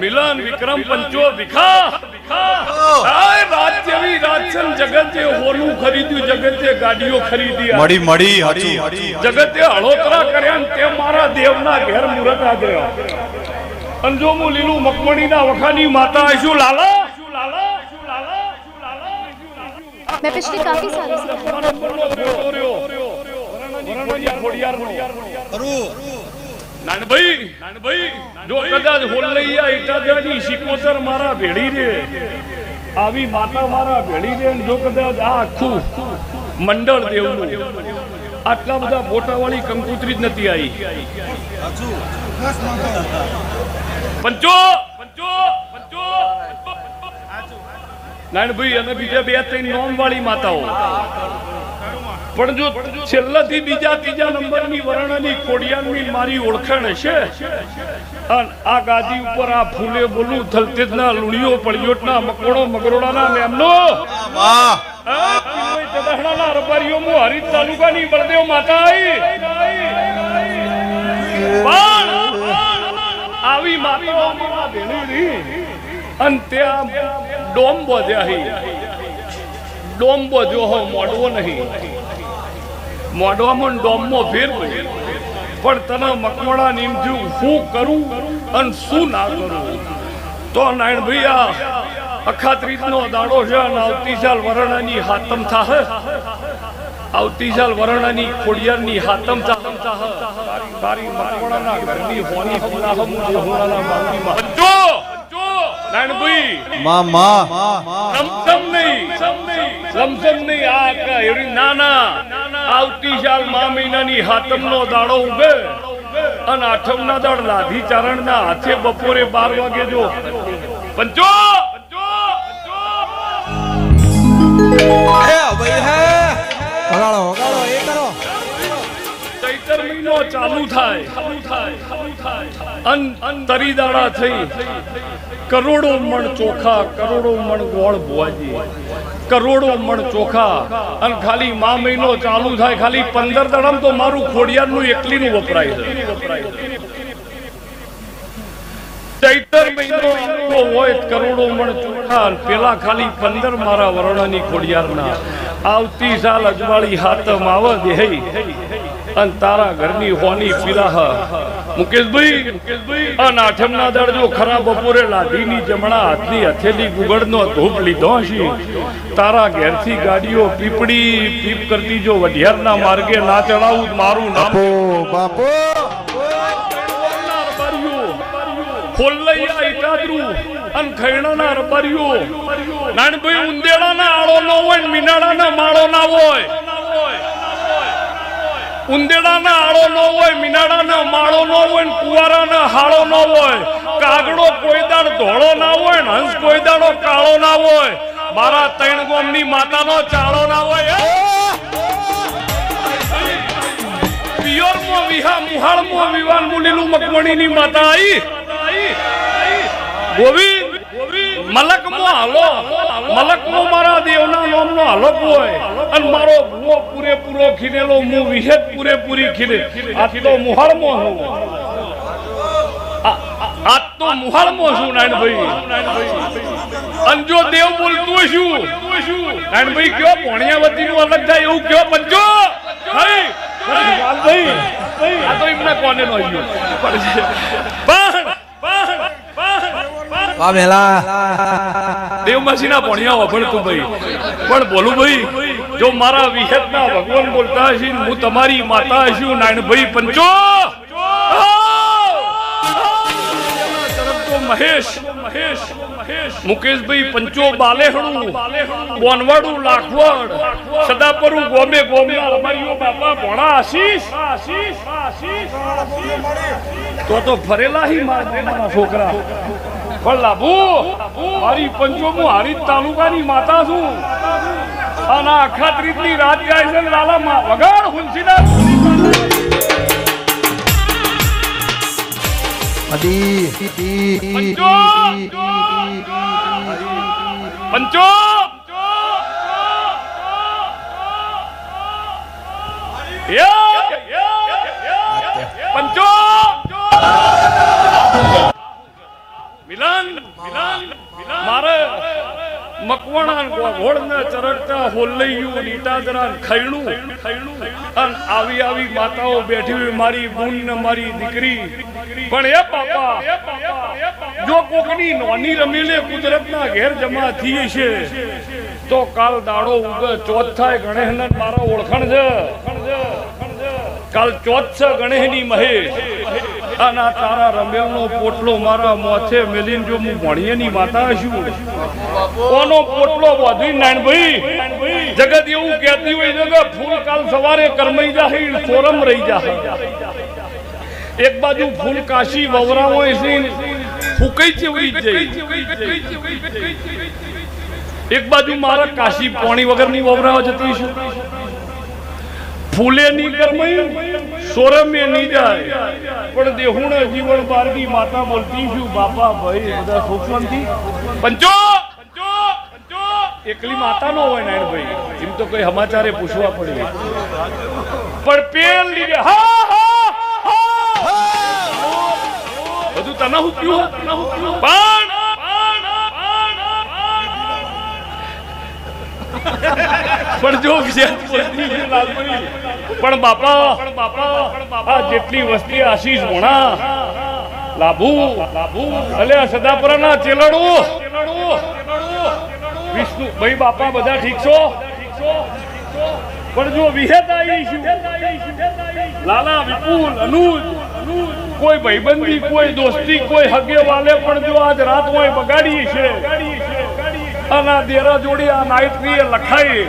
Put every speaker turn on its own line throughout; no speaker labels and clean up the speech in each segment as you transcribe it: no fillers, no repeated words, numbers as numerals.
मिलन विक्रम पंचो विखा आय राज्यवी राजन जगते होलू खरीद्यू जगते गाड़ियों खरीदी
मड़ी मड़ी हाचू
जगते हळोतरा कर्या ते मारा देवना घेर मुहूर्त आ गयो अंजोमू लीलू मकमणीना वखानी माता आशु लाला
मैं पिछले काफी सालों से
नानभाई जो कदाच होल लईया इटाजानी सिकोतर मारा भेड़ी रे आवी माता मारा भेड़ी रे जो कदाच आ आखू मंडल देवनु आटला बधा फोटावाળી કંકુતરી જ નથી આવી पंचो नानभाई અને બીજા બે ત્રણ નોમ વાળી માતાઓ પણ જો છેલ્લાથી બીજા ત્રીજા નંબરની વર્ણની ખોડિયારની મારી ઓળખાણ છે અને આ ગાદી ઉપર આ ફૂલે બોલું થલતેજના લુણીઓ પળિયોટના મકોડો મગરોડાના મેમનો વાહ આ કિલોય ચદહડાના રબારીઓમાં હરીદ તાલુકાની બળદેવ માતા આવી પણ આવી માતાઓની આ ભેણી અંતે ડોમ બોધ્યા હી ડોમ બોધ્યો હો મોડવો નહીં મોડવામાં ડોમમાં ફેર પણ તને મકવાડા નીમજુ શું કરું અને શું ના કરું તો નારાયણભાઈ આ અખાત્રીજનો દાડો છે અને આવતી સાલ વરણાની હાતમ થાહે આવતી સાલ વરણાની ખોડિયારની હાતમ થાહે તારી મકવાડાના ઘરની હોની ફુલાહમ હોનાના માંગીમાં જો નારાયણભાઈ
मामा
સમસમ નહીં આ એવી નાના આવતી સાલ મા મહિનાની હાતમનો દાડો ઉગે અને આઠમના દાડ લાધી ચારણના હાથે બપોરે 12 વાગે જો पंचो चैतर महीनो चालू थाय तरी दाड़ा थई करोड़ों मण चोखा करोड़ों मण गोळ भुवाजी करोड़ों मण चोखा अन खाली मा महीनो चालू थाय खाली 15 दाड़ाम तो मारू खोडियारनु एकलीनु वपराय छे चैतर महीनो तो होय करोड़ों मण चोखा पेला खाली 15 मारा वरणानी खोडियारना आवती साल अजवाળી हातम आवे देही अन तारा घरनी होनी पीराह मुकेशभाई अन आठमना दड़ जो खरा बपोरे लाधीनी जमणा हाथनी हथेली गुगड़नो धूप लीधो છી तारा घेरथी गाड़ीओ पीपड़ी पीप करती जो वढियाરના मार्गे ना चढ़ाऊ मारू नाम
बापो
खोलैया इटादरू अन खैणाना रबारियो नानभाई उंदेડાના આળો ન હોય મીનાડાના માળો ના હોય ઉંદેડાના આળો ન હોય મીનાડાના માળો ન હોય કુવારાના હાળો ન હોય કાગડો કોઈ દાડ ધોળો ના હોય ને હંસ કોઈ દાડો કાળો ના હોય મારા ત્રણ ગોમની માતાનો ચાળો ના હોય પિયોરમો વિહા મુહાળમો વિવાન મુલીલું મકમણીની માતા આવી गोविंद मलक मो हालो मलक मो मारा देवना नाम नो हालो होय अन मारो भुवो पूरे पूरो खिनेलो मु विहेत पूरे पूरी खिने आ तो मुहाळ मो हो आ तो मुहाळ मो छु नारायण भाई अन जो देव बोलतो छु नारायण भाई क्यों भोणियावती नो अलग थाय एवं क्यों पंचो हाय भाई आ तो इमना कोने नो आयो पण देवमासीना भणिया वफड़तु भाई पण बोलू भाई जो मारा विहेतना भगवान बोलता हशी हूँ तमारी माता हशी नारायण भाई पंचो महेश मुकेश भाई पंचो बालेहणु बोनवाड़ू लाखवड़ सदापरू गोमे गोमे रमारियो बापा भोणा आशीष तो फरेला ही मारा छोकरा पण लाभू मारी पंचोमो हरीद तालुकानी माता छू અને અખાત્રીજની રાત જાય છે લાલા વગર હુંસીના पंचो पंचो पंचो मिलन મારે મકવાણા ઘોડને ચરકતા હોલૈયું નીટાદરા ખૈણું અને આવી માતાઓ બેઠી હોય મારી બૂન ને મારી દીકરી પણ એ બાપા જો કોકની નોની રમીલે કુદરતના ઘેર જમા થઈ છે તો કાલ દાડો ઉગે ચોથ થાય ગણેશને મારા ઓળખાણ છે કાલ ચોથ છે ગણેશની મહેશ અને તારા રમેલનો પોટલો મારા મોથે મેલીને જો હું ભણીએની માતા છું કોનો પોટલો બોધી નાનભાઈ જગત એવું કહેતી હોય છે કે ફૂલ કાલ સવારે કરમાઈ જાય સોરમ રહી જાય એક બાજુ ફૂલ કાશી વવરા હોય છે ફૂકઈ ચેવડી જાય એક બાજુ મારા કાશી પાણી વગરની વવરાવા જતી છે ફૂલે ની કરમાઈ સોરમે નહીં જાય પણ દેહુણ જીવન બારગી માતા બોલતી છું બાપા ભાઈ બધા સુખવંતી પંચો એકલી માતા નો હોય નાયણ ભાઈ એમ તો કઈ સમાચારે પૂછવા પડે પણ પેલ લીધે બધું તને હું પીવું પણ જો પણ બાપા આ જેટલી વસ્તી આશીષ ભણા લાભુ અલે સદાપુરાના ચેલડો વિષ્ણુ ભાઈ બાપા બધા ઠીક છો પણ જો વિહેત આવી છું લાલા વિપુલ અનુજ કોઈ ભાઈબંધી કોઈ દોસ્તી કોઈ હગે વાલે પણ જો આજ રાત હોય બગાડી છે અને દેરા જોડી આ નાઈટ ની લખાઈ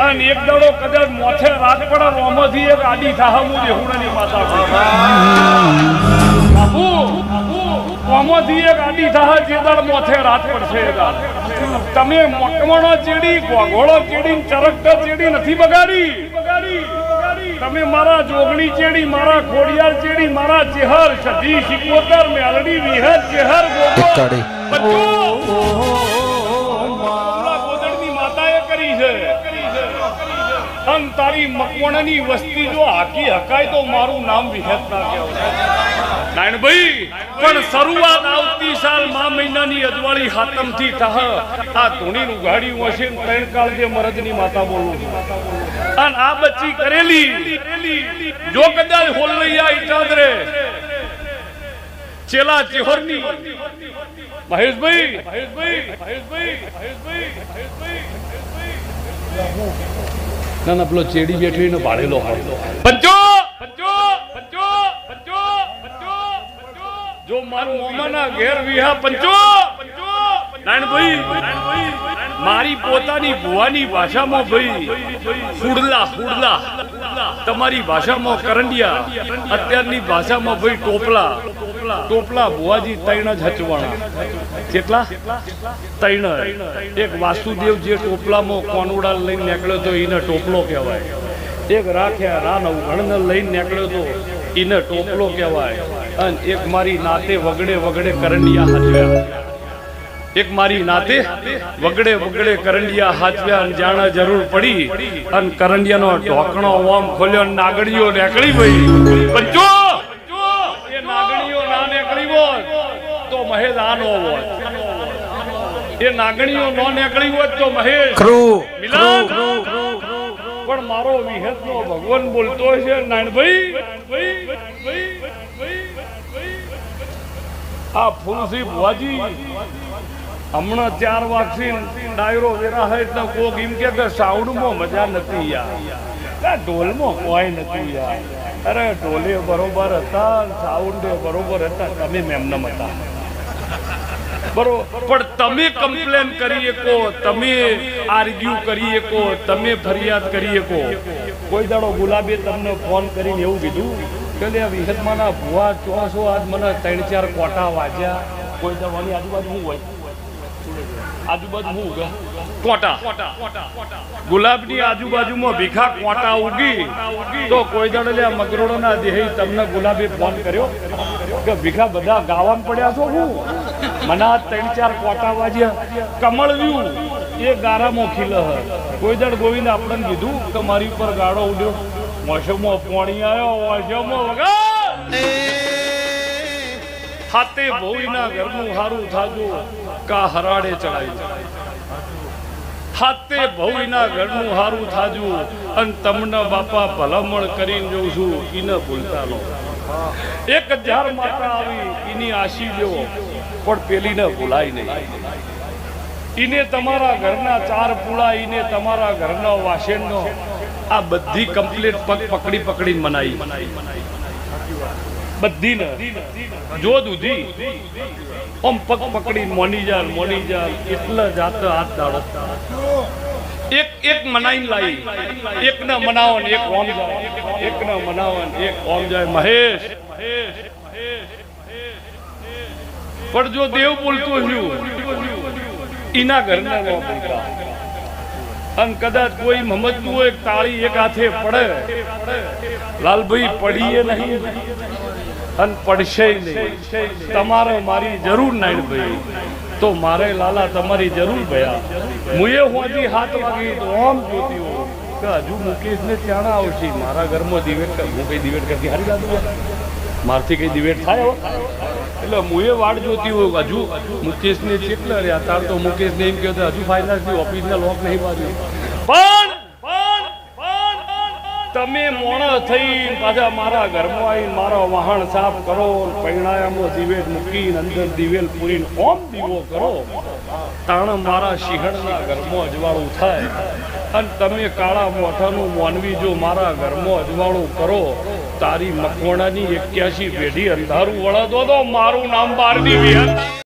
અને એક દાડો કદાચ મોથે રાત પડે રોમાંથી એક આડી થાહમુ દેહુણાની માતા બાપુ રોમાંથી એક આડી થાહ જે દાડ મોથે રાત પડશે તમે મકવાણો ચેડી ગોગોળો ચેડી ચરકટા ચેડી નથી બગાડી તમે મારા જોગણી ચેડી મારા ખોડિયાર ચેડી મારા ચેહર સધી સિકોતર મેલડી વિહત ચેહર ગોગો તારી મકવાણાની વસ્તી જો હાકી હકાય તો મારું નામ વિહેત ના કહેવાય નાયણભાઈ પણ શરૂઆત આવતી સાલ મા મહિનાની અજવાળી હાતમ થી થાહ આ ધૂણીનું ગાડી હશે ત્રણ કાળ જે મરદની માતા બોલું અને આ બચ્ચી કરેલી જો કદાચ હોલૈયા ઈટાદરે ચેલા ચેહરની મહેશભાઈ ના પેલો ચેડી બેઠી ને ભાડેલો પંચો જો મારું મોમાના ઘેર વિહા પંચો નાનભાઈ મારી પોતાની ભુવાની ભાષામાં ભાઈ હુડલા તમારી ભાષામાં કરંડિયા અત્યારની ભાષામાં ભાઈ ટોપલા ભુવાજી તૈણ જ હચવાણા કેટલા તૈણ એક વાસુદેવ જે ટોપલામાં કોનુડા લઈને નીકળ્યો તો એને ટોપલો કહેવાય એક રાખ્યા રાન અવગણને લઈને નીકળ્યો તો એને ટોપલો કહેવાય અને એક મારી નાતે વગડે કરંડિયા હાચવ્યા એક મારી નાતે વગડે કરંડિયા હાચવ્યા અને જાણે જરૂર પડી અને કરંડિયાનો ઢોકણો ઓમ ખોલ્યો નાગણીઓ નીકળી ભાઈ પંચો એ નાગણીઓ ના નીકળી હોત તો મહેશ આ નો હોત એ નાગણીઓ નો નીકળી હોત તો મહેશ મિલાન પણ મારો વિહેત નો ભગવાન બોલતો છે નાનભાઈ આ ફૂલસી ભુવાજી હમણાં 4 વાગથી ડાયરો વેરા હે એટલે કોક એમ કે સાઉન્ડમાં મજા નથી યાર ઢોલમાં કોઈ નથી યાર અરે ઢોલે બરોબર હતા સાઉન્ડે બરોબર હતા તમે મેમનમ હતા બરોબર પણ તમે કમ્પ્લેન કરી શકો તમે આર્ગ્યુ કરી શકો તમે ફરિયાદ કરી શકો કોઈ દાડો ગુલાબે તમને ફોન કરીને એવું કીધું કે લે વિહતમાના ભુવા ચોસો આજ મને 3-4 કોટા વાજ્યા કોઈ દવાની આજુબાજુ હું હોય કોટા ગુલાબની આજુબાજુમાં ભીખા કોટા ઉગી તો કોઈ દાડે મગરોડોના દેહી તમને ગુલાબે ફોન કર્યો કે ભીખા બધા ગાવામાં પડ્યા છો હું મને 3-4 કોટા વાજ્યા કમળવ્યું એ ગારામાં ખીલ કોઈ દાડ ગોવિંદ આપણને કીધું કે મારી ઉપર ગાળો ઉડ્યો મોસમમાં પાણી આવ્યો મોસમમાં વગર હાતે ભોઈના ઘરનું હારું થાજો કા હરાડે ચડાઈ હાતે ભોઈના ઘરનું હારું થાજો અને તમને બાપા ભલામણ કરીને જોઉં છું ઈને ભૂલતા નો 1000 માતા આવી એની આશી લ્યો પણ પેલી ને ભૂલાય નહીં ઈને તમારા ઘરના 4 પૂળા ઈને તમારા ઘરનો વાસણનો આ બધી કમ્પ્લીટ પગ પકડી પકડી મનાઈ બધી ને જો દૂધી ઓમ પગ પકડી મોની જાલ એટલે જાત હાથ દાડો એક મનાઈ લાઈ એક ને મનાવો ને એક ઓમ જાય એક ને મનાવો ને એક ઓમ જાય મહેશ પણ જો દેવ બોલતો હ્યું ઈના ઘરના નો બોલતા અને કદાચ કોઈ મમજતું હોય તાળી એક હાથે પડે લાલભાઈ પડીએ નહીં અને પડશે નહીં તમારે મારી જરૂર નહીં ભાઈ તો મારે લાલા તમારી જરૂર ભયા મુએ હોજી 7 વાગે તો આમ જોતી હો કે હજુ મુકેશને ત્યાં આવશે મારા ઘરમાં દિવેટ હું કઈ દિવેટ કરતી હારી લાગુ મારથી કઈ દિવેટ થાય એટલે મુએ વાડ જોતી હોય હજુ મુકેશને કેટલા રહ્યા તાર તો મુકેશને એમ કહેતો હજુ ફાઇનાન્સની ઓફિસના લોક નહીં બાજુ પણ તમે મોણા થઈ પાછા મારા ઘરમાં આવીને મારો વાહણ સાફ કરો પૈણાયામાં દિવેટ મૂકીને અંદર દિવેલ પૂરીને ઓમ દીવો કરો તાણ મારા શિહળના ઘરમાં અજવાળું થાય અને તમે કાળા મોઠાનું મોનવી જો મારા ઘરમાં અજવાળું કરો તારી મકવાણાની 81 પેઢી અંધારું વળા દો તો મારું નામ બારની વિહર